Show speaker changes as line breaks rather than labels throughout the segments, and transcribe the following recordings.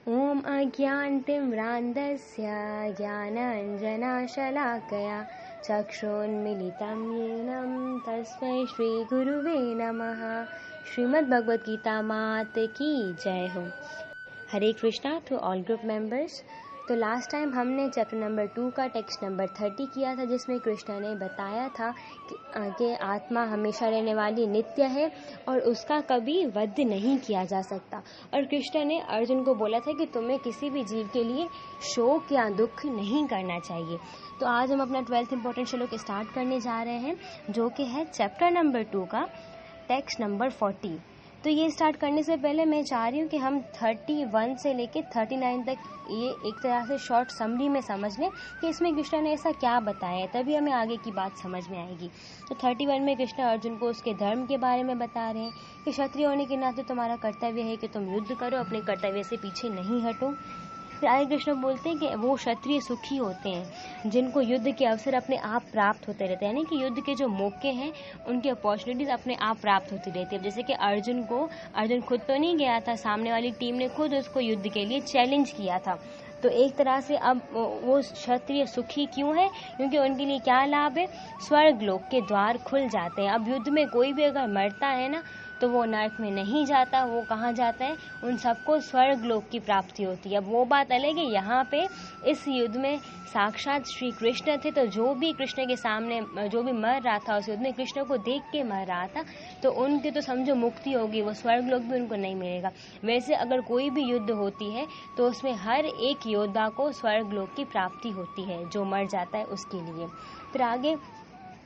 ॐ अज्ञानतिम्रान्धस्य ज्ञानाञ्जनशलाकया चक्षुन्मीलितं येन तस्मै श्रीगुरुवे नमः। श्रीमद् भगवद गीता मात की जय हो। Hare Krishna to all group members. तो लास्ट टाइम हमने चैप्टर नंबर 2 का टेक्स्ट नंबर 30 किया था, जिसमें कृष्ण ने बताया था कि आत्मा हमेशा रहने वाली नित्य है और उसका कभी वध नहीं किया जा सकता। और कृष्ण ने अर्जुन को बोला था कि तुम्हें किसी भी जीव के लिए शोक या दुख नहीं करना चाहिए। तो आज हम अपना 12th इंपॉर्टेंट श्लोक स्टार्ट करने जा रहे हैं, जो कि है चैप्टर नंबर 2 का टेक्स्ट नंबर 40। तो ये स्टार्ट करने से पहले मैं चाह रही हूँ कि हम 31 से लेके 39 तक ये एक तरह से शॉर्ट समरी में समझ लें कि इसमें कृष्ण ने ऐसा क्या बताया है, तभी हमें आगे की बात समझ में आएगी। तो 31 में कृष्ण अर्जुन को उसके धर्म के बारे में बता रहे हैं कि क्षत्रिय होने के नाते तुम्हारा कर्तव्य है कि तुम युद्ध करो, अपने कर्तव्य से पीछे नहीं हटो। फिर आगे कृष्ण बोलते हैं कि वो क्षत्रिय सुखी होते हैं जिनको युद्ध के अवसर अपने आप प्राप्त होते रहते हैं, यानी कि युद्ध के जो मौके हैं उनकी अपॉर्चुनिटीज अपने आप प्राप्त होती रहती है। जैसे कि अर्जुन खुद तो नहीं गया था, सामने वाली टीम ने खुद उसको युद्ध के लिए चैलेंज किया था। तो एक तरह से अब वो क्षत्रिय सुखी क्यों है, क्योंकि उनके लिए क्या लाभ है, स्वर्ग लोक के द्वार खुल जाते हैं। अब युद्ध में कोई भी अगर मरता है ना, तो वो नरक में नहीं जाता, वो कहाँ जाता है, उन सबको स्वर्ग लोक की प्राप्ति होती है। अब वो बात अलग है, यहाँ पे इस युद्ध में साक्षात श्री कृष्ण थे, तो जो भी कृष्ण के सामने जो भी मर रहा था उस युद्ध में कृष्ण को देख के मर रहा था, तो उनकी तो समझो मुक्ति होगी, वो स्वर्ग लोक भी उनको नहीं मिलेगा। वैसे अगर कोई भी युद्ध होती है तो उसमें हर एक योद्धा को स्वर्ग लोक की प्राप्ति होती है, जो मर जाता है उसके लिए। फिर आगे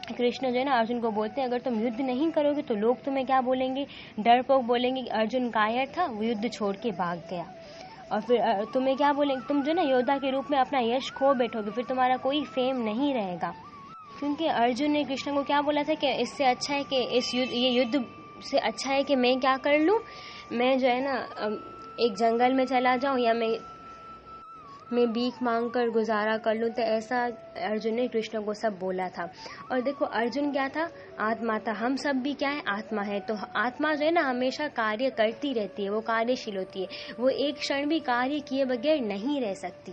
कृष्ण जो है ना अर्जुन को बोलते हैं, अगर तुम युद्ध नहीं करोगे तो लोग तुम्हें क्या बोलेंगे, डरपोक बोलेंगे कि अर्जुन कायर था, वो युद्ध छोड़ के भाग गया। और फिर तुम्हें क्या बोलेंगे, तुम जो ना योद्धा के रूप में अपना यश खो बैठोगे, फिर तुम्हारा कोई फेम नहीं रहेगा। क्योंकि अर्जुन ने कृष्ण को क्या बोला था कि इससे अच्छा है कि ये युद्ध से अच्छा है कि मैं क्या कर लूं, मैं जो है ना एक जंगल में चला जाऊं या मैं भीख मांग कर गुजारा कर लूं। तो ऐसा अर्जुन ने कृष्ण को सब बोला था। और देखो अर्जुन क्या था, आत्मा था। हम सब भी क्या है, आत्मा है। तो आत्मा जो है ना हमेशा कार्य करती रहती है, वो कार्यशील होती है, वो एक क्षण भी कार्य किए बगैर नहीं रह सकती।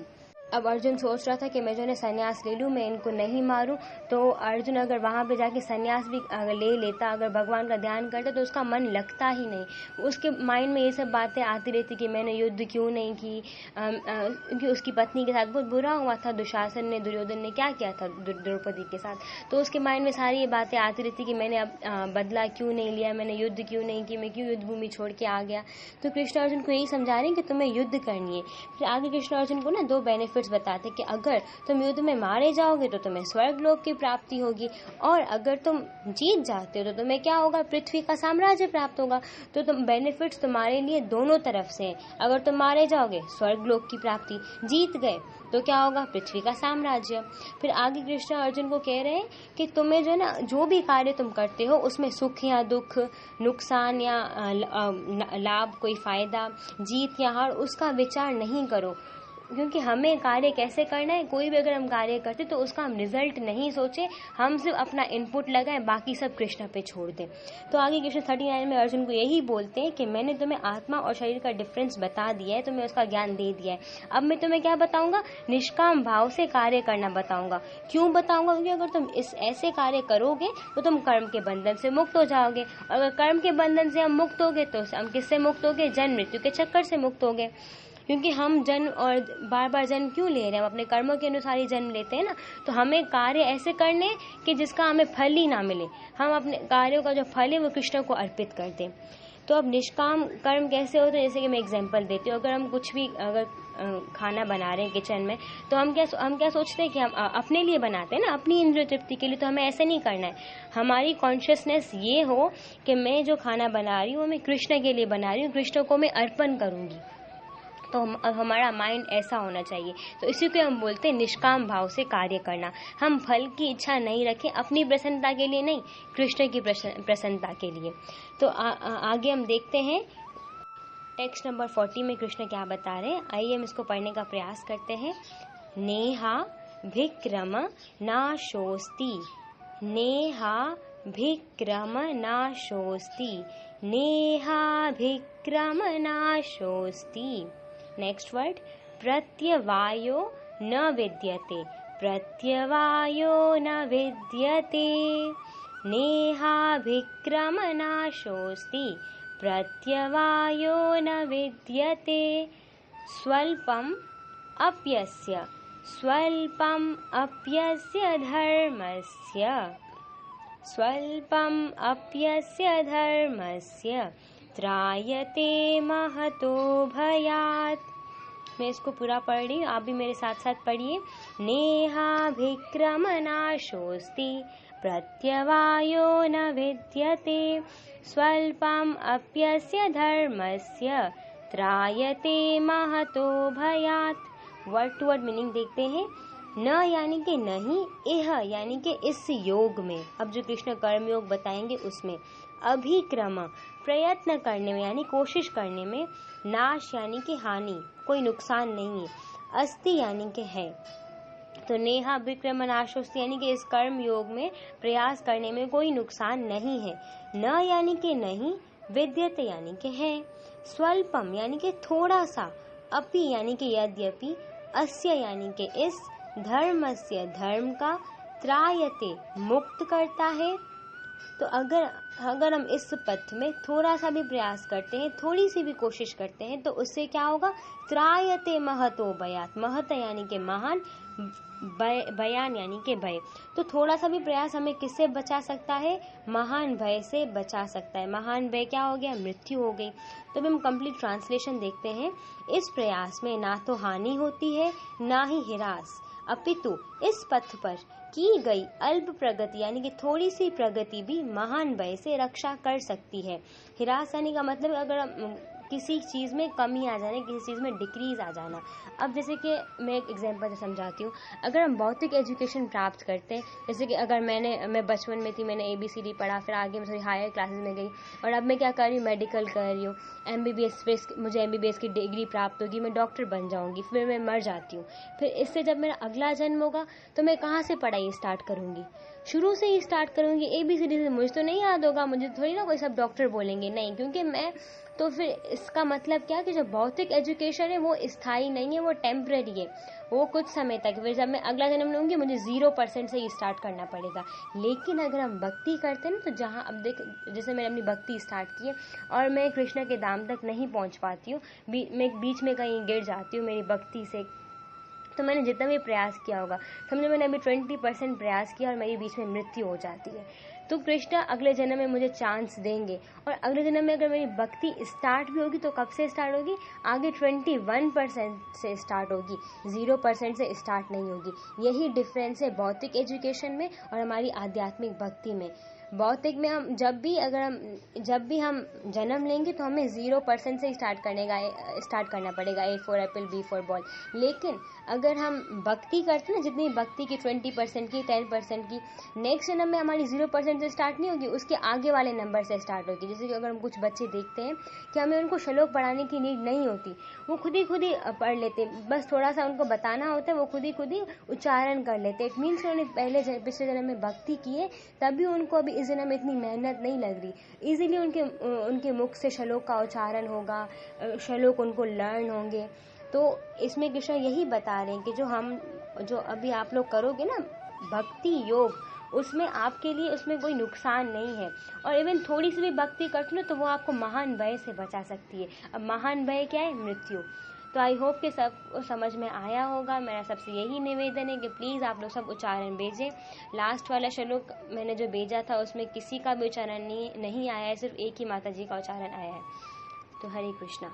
अब अर्जुन सोच रहा था कि मैं जो है संन्यास ले लूं, मैं इनको नहीं मारूं। तो अर्जुन अगर वहां पे जाके संन्यास भी ले लेता, अगर भगवान का ध्यान करता, तो उसका मन लगता ही नहीं। उसके माइंड में ये सब बातें आती रहती कि मैंने युद्ध क्यों नहीं की, क्योंकि उसकी पत्नी के साथ बहुत बुरा हुआ था, दुशासन ने, दुर्योधन ने क्या किया था द्रौपदी के साथ। तो उसके माइंड में सारी ये बातें आती रहती कि मैंने अब बदला क्यों नहीं लिया, मैंने युद्ध क्यों नहीं की, मैं क्यों युद्ध भूमि छोड़ के आ गया। तो कृष्ण अर्जुन को यही समझा रहे हैं कि तुम्हें युद्ध करनी है। फिर आगे कृष्ण अर्जुन को ना 2 बेनिफिट्स बताते कि अगर तुम युद्ध में मारे जाओगे तो तुम्हें स्वर्ग लोक की प्राप्ति होगी, और अगर तुम जीत जाते हो तो तुम्हें क्या होगा, पृथ्वी का साम्राज्य प्राप्त होगा। तो तुम बेनिफिट्स तुम्हारे लिए दोनों तरफ से हैं। अगर तुम मारे जाओगे स्वर्ग लोक की प्राप्ति, जीत गए तो क्या होगा, पृथ्वी का साम्राज्य। फिर आगे कृष्ण अर्जुन को कह रहे हैं कि तुम्हें जो है ना जो भी कार्य तुम करते हो उसमें सुख या दुख, नुकसान या लाभ, कोई फायदा, जीत या हार, उसका विचार नहीं करो। क्योंकि हमें कार्य कैसे करना है, कोई भी अगर हम कार्य करते तो उसका हम रिजल्ट नहीं सोचे, हम सिर्फ अपना इनपुट लगाएं, बाकी सब कृष्ण पे छोड़ दें। तो आगे कृष्ण 39 में अर्जुन को यही बोलते हैं कि मैंने तुम्हें आत्मा और शरीर का डिफरेंस बता दिया है, तुम्हें उसका ज्ञान दे दिया है। अब मैं तुम्हें क्या बताऊंगा, निष्काम भाव से कार्य करना बताऊंगा। क्यों बताऊंगा, क्योंकि अगर तुम ऐसे कार्य करोगे तो तुम कर्म के बंधन से मुक्त हो जाओगे। अगर कर्म के बंधन से हम मुक्त होगे तो हम किससे मुक्त होगे, जन्म मृत्यु के चक्कर से मुक्त होगे। क्योंकि हम जन्म और बार बार जन्म क्यों ले रहे हैं, हम अपने कर्मों के अनुसार ही जन्म लेते हैं ना। तो हमें कार्य ऐसे करने कि जिसका हमें फल ही ना मिले, हम अपने कार्यों का जो फल है वो कृष्ण को अर्पित कर दें। तो अब निष्काम कर्म कैसे होते हैं, जैसे कि मैं एग्जांपल देती हूँ। अगर हम कुछ भी अगर खाना बना रहे हैं किचन में, तो हम क्या सोचते हैं कि हम अपने लिए बनाते हैं ना, अपनी इंद्रिय तृप्ति के लिए। तो हमें ऐसे नहीं करना है, हमारी कॉन्शियसनेस ये हो कि मैं जो खाना बना रही हूँ मैं कृष्ण के लिए बना रही हूँ, कृष्ण को मैं अर्पण करूंगी। तो हमारा माइंड ऐसा होना चाहिए। तो इसी को हम बोलते हैं निष्काम भाव से कार्य करना। हम फल की इच्छा नहीं रखें, अपनी प्रसन्नता के लिए नहीं, कृष्ण की प्रसन्नता के लिए। तो आगे हम देखते हैं टेक्स्ट नंबर 40 में कृष्ण क्या बता रहे हैं। आइए हम इसको पढ़ने का प्रयास करते हैं। नेहा भिक्रम नाशोस्ति, नेहा भिक्रम नाशोस्ति, नेहा भिक्रम नाशोस्ति। नेक्स्ट वर्ड प्रत्यवायो न विद्यते, प्रत्यवायो न विद्यते। नेहाभिक्रमनाशोऽस्ति, प्रत्यवायो न विद्यते। स्वल्पम् अप्यस्य, स्वल्पम् अप्यस्य धर्मस्य, स्वल्पम् अप्यस्य धर्मस्य त्रायते महतो भयात्। मैं इसको पूरा पढ़ रही हूँ, आप भी मेरे साथ साथ पढ़िए। नेहाभिक्रमनाशोऽस्ति, प्रत्यवायो न विद्यते। स्वल्पम् अप्यस्य धर्मस्य त्रायते महतो भयात्। वर्ड टू वर्ड मीनिंग देखते हैं। न यानी कि नहीं, इह यानी कि इस योग में, अब जो कृष्ण कर्म योग बताएंगे उसमें। अभिक्रम प्रयत्न करने में यानी कोशिश करने में। नाश यानी कि हानि, कोई नुकसान नहीं है। अस्ति यानी कि है। तो नेहा अभिक्रम नाशोस्ति यानी कि इस कर्म योग में प्रयास करने में कोई नुकसान नहीं है। न यानी कि नहीं, विद्यते यानी कि है। स्वल्पम यानी कि थोड़ा सा। अपि यानी कि यद्यपि। अस्य यानी कि इस। धर्मस्य धर्म का। त्रायते मुक्त करता है। तो अगर हम इस पथ में थोड़ा सा भी प्रयास करते हैं, थोड़ी सी भी कोशिश करते हैं, तो उससे क्या होगा? त्रायते महतो भयात्। महत यानी कि महान, बयान यानी कि भय। तो थोड़ा सा भी प्रयास हमें किससे बचा सकता है? महान भय से बचा सकता है। महान भय क्या हो गया? मृत्यु हो गई। तो अब हम कंप्लीट ट्रांसलेशन देखते हैं। इस प्रयास में ना तो हानि होती है, ना ही हिरास, अपितु इस पथ पर की गई अल्प प्रगति यानी कि थोड़ी सी प्रगति भी महान भय से रक्षा कर सकती है। हिरास यानी का मतलब अगर हम किसी चीज़ में कमी आ जाना, किसी चीज़ में डिक्रीज आ जाना। अब जैसे कि मैं एक एग्जांपल से समझाती हूँ। अगर हम भौतिक एजुकेशन प्राप्त करते हैं, जैसे कि अगर मैं बचपन में थी, मैंने ABCD पढ़ा, फिर आगे मैं थोड़ी हायर क्लासेस में गई और अब मैं क्या कर रही हूँ? मेडिकल कर रही हूँ। MBBS, मुझे MBBS की डिग्री प्राप्त होगी, मैं डॉक्टर बन जाऊँगी, फिर मैं मर जाती हूँ। फिर इससे जब मेरा अगला जन्म होगा तो मैं कहाँ से पढ़ाई स्टार्ट करूँगी? शुरू से ही स्टार्ट करूँगी। ABCD से मुझे तो नहीं याद होगा, मुझे थोड़ी ना कोई सब डॉक्टर बोलेंगे, नहीं, क्योंकि मैं तो फिर इसका मतलब क्या कि जो भौतिक एजुकेशन है वो स्थायी नहीं है, वो टेम्पररी है, वो कुछ समय तक। फिर जब मैं अगला जन्म लूँगी मुझे 0% से ही स्टार्ट करना पड़ेगा। लेकिन अगर हम भक्ति करते हैं ना, तो जहाँ अब देख, जैसे मैंने अपनी भक्ति स्टार्ट की है और मैं कृष्ण के धाम तक नहीं पहुँच पाती हूँ, मैं बीच में कहीं गिर जाती हूँ मेरी भक्ति से, तो मैंने जितना भी प्रयास किया होगा, समझो मैंने अभी 20% प्रयास किया और मेरी बीच में मृत्यु हो जाती है, तो कृष्ण अगले जन्म में मुझे चांस देंगे। और अगले जन्म में अगर मेरी भक्ति स्टार्ट भी होगी तो कब से स्टार्ट होगी? आगे 21% से स्टार्ट होगी, 0% से स्टार्ट नहीं होगी। यही डिफरेंस है भौतिक एजुकेशन में और हमारी आध्यात्मिक भक्ति में। भौतिक में हम जब भी हम जन्म लेंगे तो हमें 0% से स्टार्ट करना पड़ेगा, A for Apple, B for ball. लेकिन अगर हम भक्ति करते हैं ना, जितनी भक्ति की 20% की, 10% की, नेक्स्ट जन्म में हमारी 0% से स्टार्ट नहीं होगी, उसके आगे वाले नंबर से स्टार्ट होगी। जैसे कि अगर हम कुछ बच्चे देखते हैं कि हमें उनको श्लोक पढ़ाने की नीड नहीं होती, वो खुद ही पढ़ लेते, बस थोड़ा सा उनको बताना होता है, वो खुद ही उच्चारण कर लेते। इट मीन्स उन्होंने पिछले जन्म में भक्ति की है, तभी उनको अभी इस जन्म में इतनी मेहनत नहीं लग रही। इजीली उनके मुख से श्लोक का उच्चारण होगा, श्लोक उनको लर्न होंगे। तो इसमें कृष्ण यही बता रहे हैं कि जो अभी आप लोग करोगे ना भक्ति योग, उसमें आपके लिए उसमें कोई नुकसान नहीं है। और इवन थोड़ी सी भी भक्ति करते ना, तो वो आपको महान भय से बचा सकती है। अब महान भय क्या है? मृत्यु। तो आई होप कि सबको समझ में आया होगा। मेरा सबसे यही निवेदन है कि प्लीज़ आप लोग सब उच्चारण भेजें। लास्ट वाला श्लोक मैंने जो भेजा था उसमें किसी का भी उच्चारण नहीं आया है, सिर्फ एक ही माता जी का उच्चारण आया है। तो हरे कृष्णा।